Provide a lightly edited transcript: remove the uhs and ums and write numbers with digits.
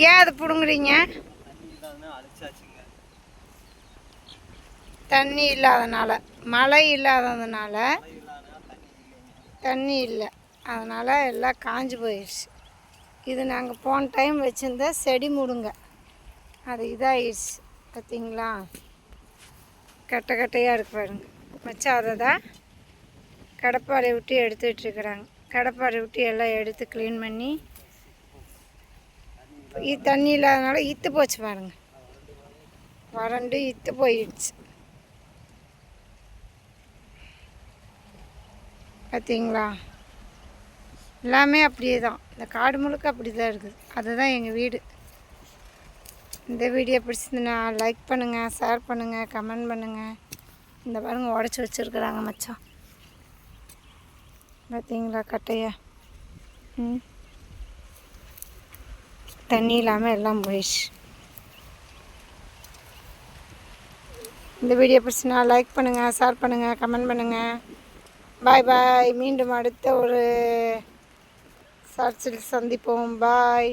ஏன் அதை பிடுங்குறீங்க? தண்ணி இல்லாதனால, மழை இல்லாததுனால தண்ணி இல்லை, அதனால் எல்லாம் காஞ்சி போயிடுச்சு. இது நாங்கள் போன டைம் வச்சுருந்த செடி முடுங்க, அது இதாகிடுச்சு. பார்த்தீங்களா, கட்டை கட்டையாக இருக்கு பாருங்க. வச்சா அதை தான் கடப்பாறை விட்டு எடுத்துகிட்ருக்குறாங்க. கடப்பாறை விட்டு எல்லாம் எடுத்து க்ளீன் பண்ணி, தண்ணி இல்லாதனால இத்து போச்சு பாருங்க, வறண்டு இத்து போயிடுச்சு. பார்த்தீங்களா, எல்லாமே அப்படியே தான். இந்த காடு முழுக்க அப்படி தான் இருக்குது. அதுதான் எங்கள் வீடு. இந்த வீடியோ பிடிச்சிருந்துன்னா லைக் பண்ணுங்கள், ஷேர் பண்ணுங்கள், கமெண்ட் பண்ணுங்கள். இந்த பாருங்க உடச்சி வச்சுருக்குறாங்க மச்சான். பார்த்தீங்களா கட்டையை? தண்ணி இல்லாமல் எல்லாம் போயிடுச்சு. இந்த வீடியோ பிடிச்சிருந்தா லைக் பண்ணுங்கள், ஷேர் பண்ணுங்கள், கமெண்ட் பண்ணுங்கள். பாய் பாய். மீண்டும் அடுத்த ஒரு ஷார்ட்ஸில் சந்திப்போம். பாய்.